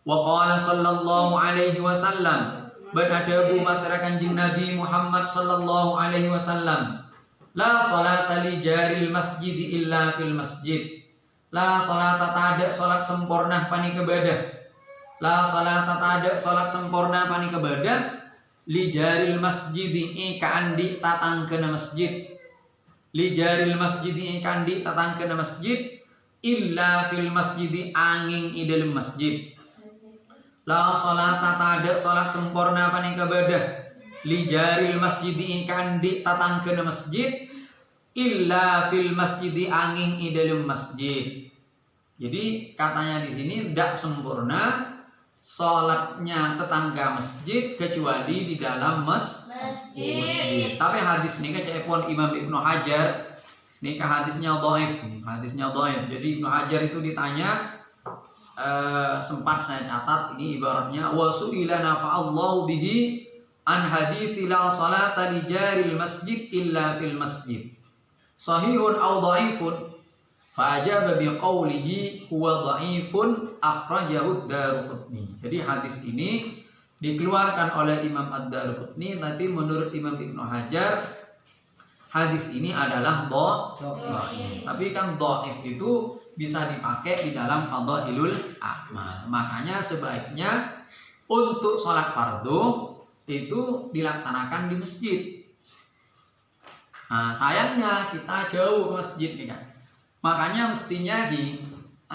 Wa qala sallallahu alaihi wasallam, beradabu masyarakat Kanjeng Nabi Muhammad sallallahu alaihi wasallam, la salata li jaril masjid illa fil masjid. La salata tada salat sempurna pani kebadah. La salata tada salat sempurna pani kebadah li jaril masjid ka andi tatangkeuna masjid. Li jaril masjid ka andi tatangkeuna masjid illa fil masjid angin i dalam masjid. La salata tada salat sempurna pani kebadah li jaril masjid ka andi tatangkeuna masjid illa fil masjid angin i dalam masjid. Jadi katanya di sini tidak sempurna salatnya tetangga masjid kecuali di dalam masjid. Tapi hadis ini kecepon Imam Ibnu Hajar, ini hadisnya dhaif, Jadi Ibnu Hajar itu ditanya, sempat saya catat ini ibaratnya wasu'ila nafa'allahu bihi an hadithi la salata li jaril masjid illa fil masjid. Sahihun aw dhaifun? Fa'ajaba biqaulihi huwa dhaifun akhrajahu ad-Daruqutni. Jadi hadis ini dikeluarkan oleh Imam ad-Daruqutni, tapi menurut Imam Ibnu Hajar hadis ini adalah dhaif. Tapi kan dhaif itu bisa dipakai di dalam fadhailul a'mal. Makanya sebaiknya untuk sholat fardu itu dilaksanakan di masjid. Nah, sayangnya kita jauh ke masjid nih kan. Makanya mestinya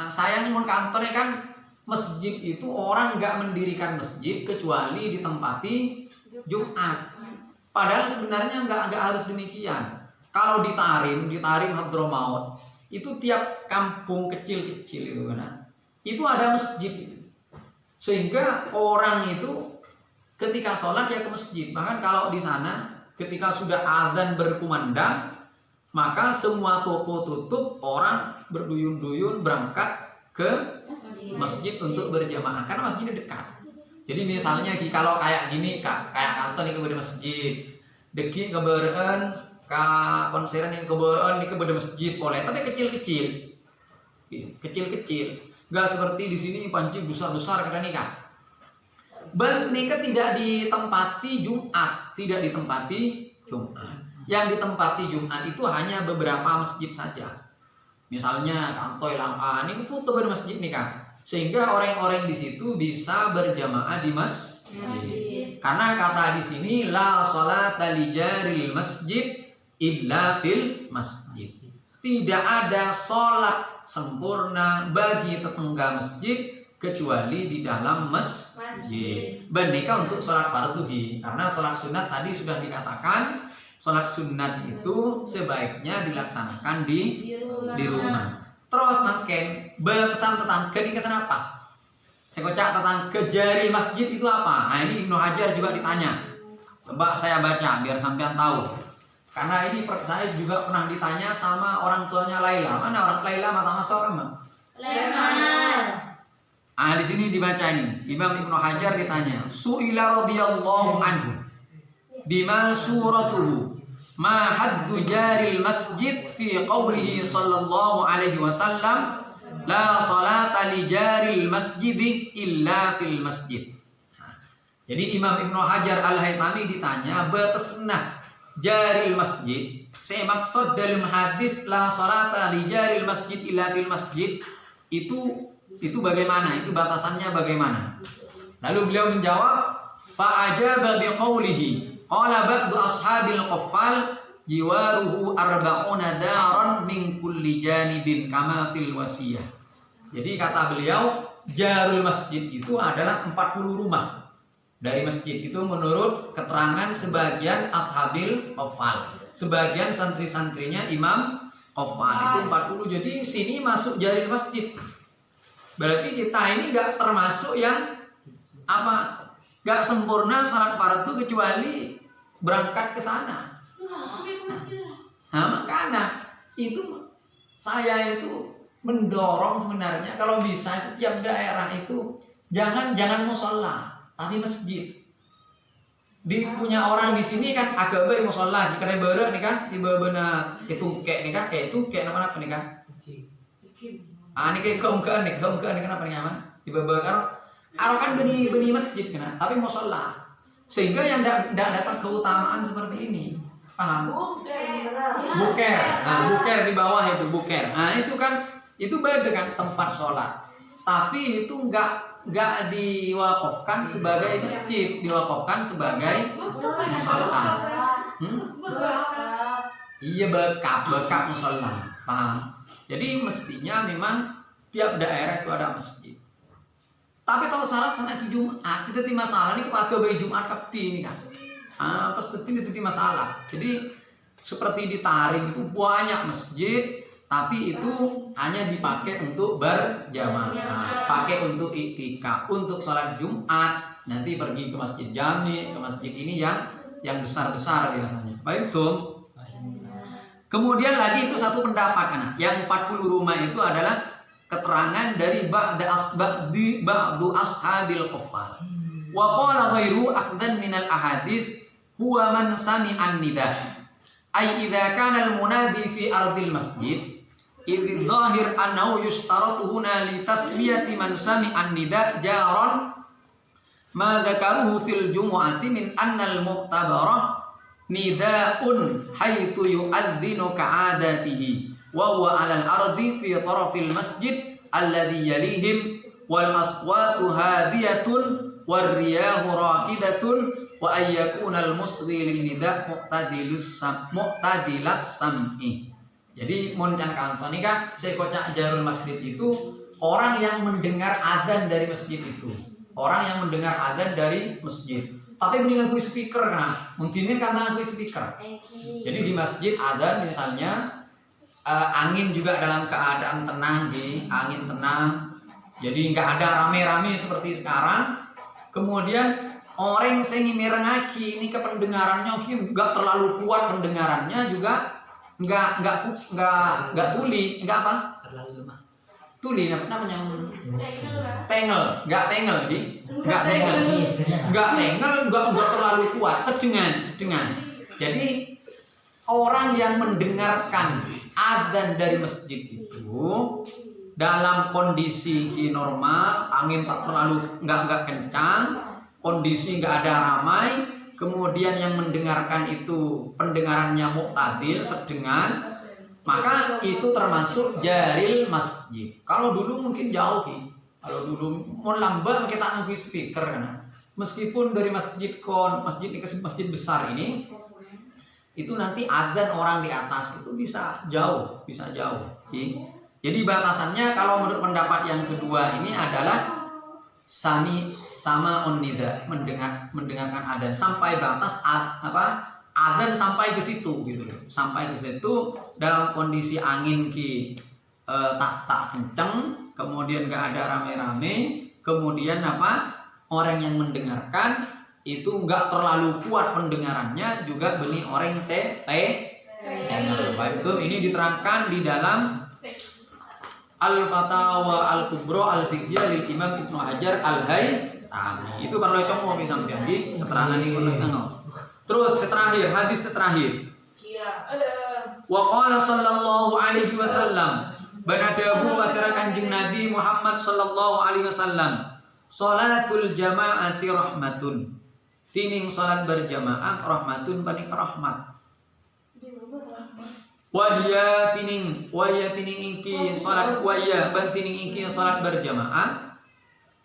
sayang mun kantor kan masjid itu orang nggak mendirikan masjid kecuali ditempati Jumat. Padahal sebenarnya nggak harus demikian. Kalau di Tarim Hadramaut itu tiap kampung kecil-kecil itu kan, itu ada masjid. Sehingga orang itu ketika sholat ya ke masjid. Bahkan kalau di sana ketika sudah azan berkumandang, maka semua toko tutup, orang berduyun-duyun berangkat ke masjid untuk berjamaah karena masjidnya dekat. Jadi misalnya kalau kayak gini kayak kantor ini ke masjid, deki keberen ke konseran yang keberen ke masjid boleh, tapi kecil-kecil, nggak seperti di sini panci besar-besar kita nikah. Nikah tidak ditempati Jumat, Yang ditempati Jumat itu hanya beberapa masjid saja. Misalnya kantor Lampan ini putus bermasjid nih kan, sehingga orang-orang di situ bisa berjamaah di masjid. Karena kata di sini la sholata li jaril masjid illa fil masjid. Tidak ada sholat sempurna bagi tetangga masjid kecuali di dalam masjid. Benika untuk sholat fardu, karena sholat sunat tadi sudah dikatakan. Sholat sunat itu sebaiknya dilaksanakan di rumah. Terus makin batasan tentang kenikah apa? Saya kocak tentang kejaril masjid itu apa? Nah ini Ibnu Hajar juga ditanya. Coba saya baca biar sampean tahu. Karena ini saya juga pernah ditanya sama orang tuanya Laila. Mana orang Laila mata masuk emang? Di sini dibaca ini. Imam Ibnu Hajar ditanya. Su'ila radhiyallahu anhu bima suratuhu ma haddu jaril masjid fi qawlihi sallallahu alaihi wasallam la salata li jaril masjid illa fil masjid. Jadi Imam Ibnu Hajar Al-Haytami ditanya batasna jaril masjid, saya maksud dalam hadis la salata li jaril masjid illa fil masjid itu bagaimana? Itu batasannya bagaimana? Lalu beliau menjawab fa ajaba biqaulihi qala ba'du ashabil qaffal jiwaruhu arba'una daran min kulli janibin kama fil wasiyah. Jadi kata beliau jarul masjid itu adalah 40 rumah dari masjid. Itu menurut keterangan sebagian ashabil qaffal, sebagian santri-santrinya Imam Qaffal itu 40. Jadi sini masuk jarul masjid. Berarti kita ini gak termasuk yang gak sempurna salat fardu kecuali berangkat ke sana. Nah makanya itu saya itu mendorong sebenarnya kalau bisa itu tiap daerah itu jangan musola tapi masjid. Punya orang di sini kan agak baik musola di kene beureuh nih kan tiba beuna ketungkek nih kan kayak tungkek apa nih kan. Ini kayak keungkeun nih kenapa nih aman tiba bakar arokan benih masjid kena, tapi musola. Sehingga yang tidak dapat keutamaan seperti ini. Paham? Buker. Nah, buker di bawah itu buker. Nah, itu kan itu beda kan tempat sholat. Tapi itu enggak diwakafkan sebagai masjid, diwakafkan sebagai musola. Iya, bekap musola. Paham? Jadi mestinya memang tiap daerah itu ada masjid. Tapi kalau salat sana ke Jumat, seperti masalah ini kepakai baju Jumat kepi ini kan. Pasti itu masalah. Jadi seperti di Tarim itu banyak masjid, tapi itu hanya dipakai untuk berjamaah, pakai untuk iktikaf, untuk sholat Jumat. Nanti pergi ke masjid jami, ke masjid ini yang besar-besar biasanya. Baik tuh. Kemudian lagi itu satu pendapat kan, yang 40 rumah itu adalah keterangan dari ba'du ashabil qufal. Wa qala ghairu akhdan minal ahadis huwa man sami'an nida. Ay idza kana al munadi fi ardil masjid idh dhahir annahu yushtaratu huna li tasmiyati man sami'an nida jaran ma dzakaruhu fil jumu'ati min anna al muqtabarah nida'un haitsu yu'adzinu ka'adatihi wa huwa 'alal ardi fi tarafil masjid alladhi yalihim wal aswatu hadiyatun war riyahu raqidatun wa ayyakunal musri lin nida' muqtadilas sam'i. Jadi mun can kanton nikah sekocak jarul masjid itu orang yang mendengar adzan dari masjid itu. Orang yang mendengar adzan dari masjid. Tapi mendingan gue speaker kan, mungkinin kan gue speaker. Jadi di masjid ada misalnya angin juga dalam keadaan tenang, angin tenang. Jadi nggak ada rame-rame seperti sekarang. Kemudian orang yang merengaki ini kependengarannya nggak terlalu kuat pendengarannya juga nggak tuli, nggak apa? Terlalu lemah. Tuli namanya tengel, nggak terlalu kuat, sedengan. Jadi orang yang mendengarkan adzan dari masjid itu dalam kondisi normal, angin tak terlalu nggak kencang, kondisi nggak ada ramai, kemudian yang mendengarkan itu pendengarannya muqtadil, sedengan, maka itu termasuk jaril masjid. Kalau dulu mungkin jauh kalau dulu mau lambat kita nganggo speaker kan. Meskipun dari masjid besar ini itu nanti adzan orang di atas itu bisa jauh. Jadi batasannya kalau menurut pendapat yang kedua ini adalah sama nida, mendengarkan adzan sampai batas adzan sampai ke situ gitu loh. Sampai ke situ dalam kondisi angin tak kenceng, kemudian nggak ada rame-rame, kemudian orang yang mendengarkan itu nggak terlalu kuat pendengarannya, juga benih orang itu ini diterangkan di dalam Al-Fatawa Al-Kubra Al-Fiqhiyah lil Imam Ibnu Hajar Al-Haytami. Itu perlu kamu sampai di keterangan ini perlu tengok. Terus hadis terakhir. Wa qala sallallahu alaihi wasallam, banadabu wasara Kanjeng Nabi Muhammad sallallahu alaihi wasallam, salatul jama'ati rahmatun. Tining salat berjamaah rahmatun panik rahmat. Waya tining ingki salat salat berjamaah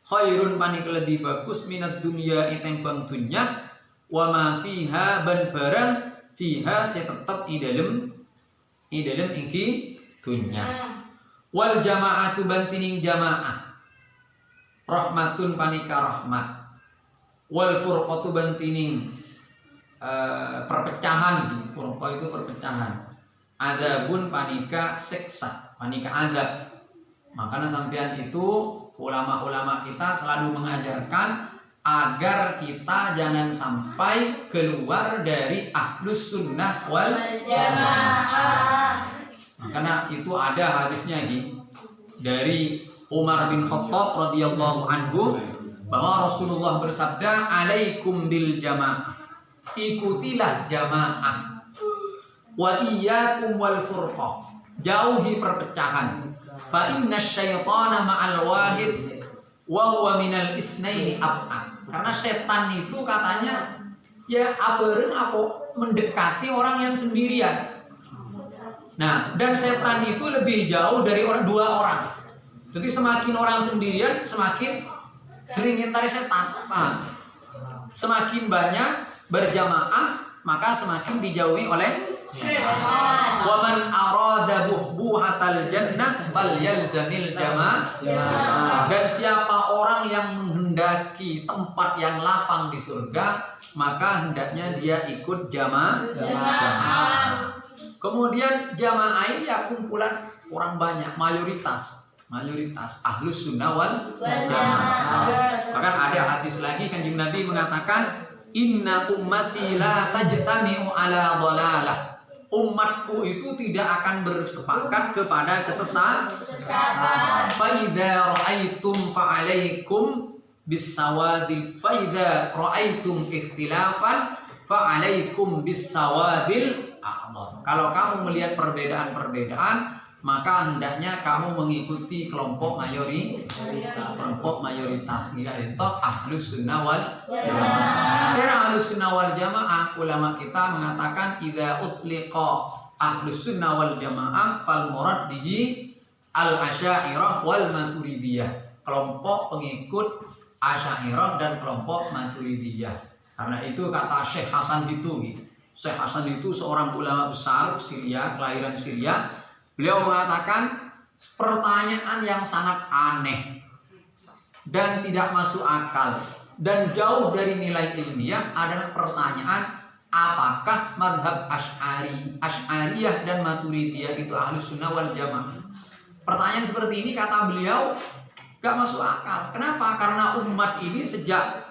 khairun panik lebih bagus minat dunia iteng bang dunya wa ma fiha ban barang fiha tetap di dalam iki dunya. Wal jamaatu bantining jamaah rahmatun panika rahmat. Wal furqatu bantining perpecahan. Furqa itu perpecahan. Adzabun panika siksa, panika azab. Makanya sampean itu ulama-ulama kita selalu mengajarkan agar kita jangan sampai keluar dari ahlus sunnah wal jamaah. Karena itu ada hadisnya dari Umar bin Khattab radhiyallahu anhu bahwa Rasulullah bersabda, "Alaikum bil jamaah." Ikutilah jamaah. Wa iyyakum wal furqah. Jauhi perpecahan. Fa inna syaitana ma'al wahid wa huwa minal isnaini ab'ad. Karena setan itu katanya ya abareng apa mendekati orang yang sendirian. Nah, dan setan itu lebih jauh dari dua orang. Jadi semakin orang sendirian, semakin sering ngintari setan. Nah, semakin banyak berjamaah, maka semakin dijauhi oleh setan. Wa man arada buhbuhatal jannah falyalzamil jamaah. Dan siapa orang yang menghendaki tempat yang lapang di surga, maka hendaknya dia ikut jamaah. Kemudian jamaah ini ya kumpulan orang banyak, mayoritas ahlus sunnah wal jamaah. Bahkan ada hadis lagi Kanjeng Nabi mengatakan, inna ummati la tajtami'u ala dhalalah. Umatku itu tidak akan bersepakat kepada kesesatan. Fa idza ra'aitum fa 'alaikum bisawadil, fa idza ra'aitum ikhtilafan fa alaikum bisawadil a'dhar. Kalau kamu melihat perbedaan-perbedaan, maka hendaknya kamu mengikuti kelompok mayoritas. Yaitu ahlus sunnah wal jamaah. Secara ahlus sunnah wal jamaah, ulama kita mengatakan idza utliqa ahlus sunnah wal jamaah fal murad bihi al asy'ariyah wal maturidiyah. Kelompok pengikut Asy'ariyah dan kelompok Maturidiyah. Karena itu kata Syekh Hasan Hituti. Syekh Hasan itu seorang ulama besar Syria, kelahiran Syria. Beliau mengatakan pertanyaan yang sangat aneh dan tidak masuk akal dan jauh dari nilai ilmiah adalah pertanyaan apakah mazhab Asy'ariyah dan Maturidiyah itu ahlus sunnah wal jamaah. Pertanyaan seperti ini kata beliau gak masuk akal. Kenapa? Karena umat ini sejak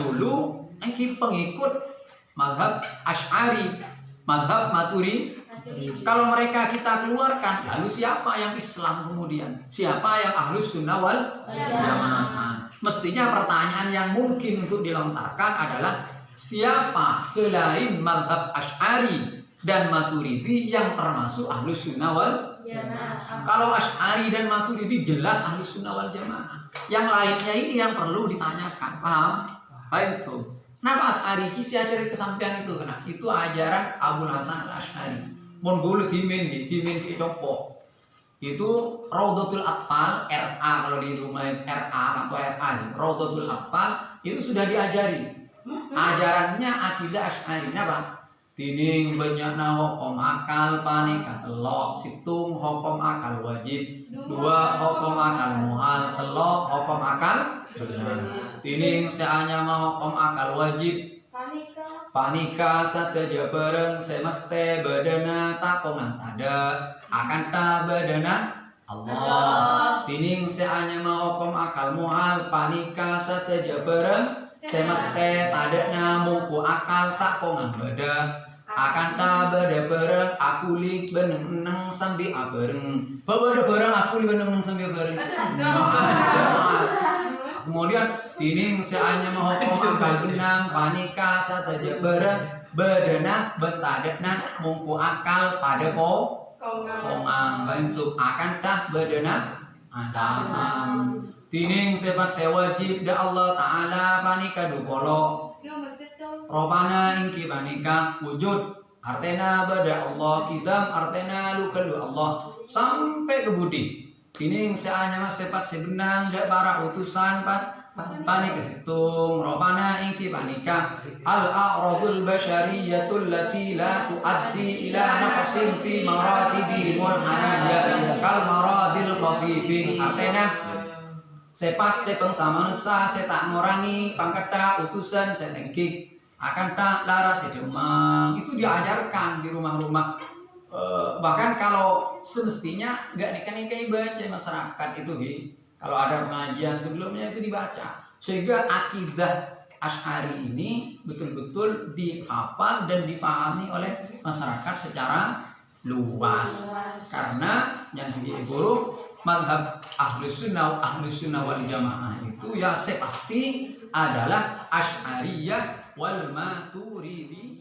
dulu pengikut mazhab Asy'ari, mazhab Maturidi. Kalau mereka kita keluarkan, lalu siapa yang Islam kemudian? Siapa yang ahlus sunnah wal jamaah? Mestinya pertanyaan yang mungkin untuk dilontarkan adalah siapa selain mazhab Asy'ari dan Maturidi yang termasuk ahlus sunnah wal jamaah? Kalau Asy'ari dan Maturidi jelas ahlus sunnah wal jamaah. Yang lainnya ini yang perlu ditanyakan. Paham? Baik itu. Kenapa Asy'ari ki cari kesampean itu? Karena itu ajaran Abul Hasan Al-Asy'ari. Monggo dimin ki copo. Itu Raudhatul Atfal RA, kalau di rumah RA atau RA, Raudhatul Atfal itu sudah diajari. Ajarannya akidah Asy'ari. Kenapa? Tining banyakna hukum akal panika telok, situng hukum akal wajib, dua hukum akal muhal, telok hukum akal benar. Tining seanya mah hukum akal wajib, panika sateja bareng semeste badana takongan tada akan ta badana Allah. Tining seanya mah hukum akal muhal, panika sateja bareng semeste tadana muku akal takongan badan akan ta bada bareng akulik beneng sambil abareng bada bareng akulik beneng sambil bareng. Kemudian tining seanya mah hukum akal benang panika sateja bareng badana betadana mungku akal pada kongang bentuk akan ta badana adaan. Tining sifat sewajib da Allah Ta'ala panika dukolo robana ingki panika wujud artena bada Allah kidam artena lukalu Allah sampai ke budi. Tining seanya mas sifat sebenang da para utusan panika situng robana ingki panika al-a'radul basyariyatul lati la tuaddi ila naqsin fi maratibi mulhaniyah kal maradil khafifin artena sepat sepeng sama nusa setak ngorangi pangkata utusan setengkik akan tak laras demam. Itu diajarkan di rumah-rumah. Bahkan kalau semestinya nggak nikah-nikahi baca masyarakat itu kalau ada pengajian sebelumnya itu dibaca sehingga akidah Asy'ari ini betul-betul dihafal dan dipahami oleh masyarakat secara luas. Karena yang segi buruk mazhab ahlus sunnah wal jamaah itu ya pasti adalah Asy'ariyah wal Maturidi.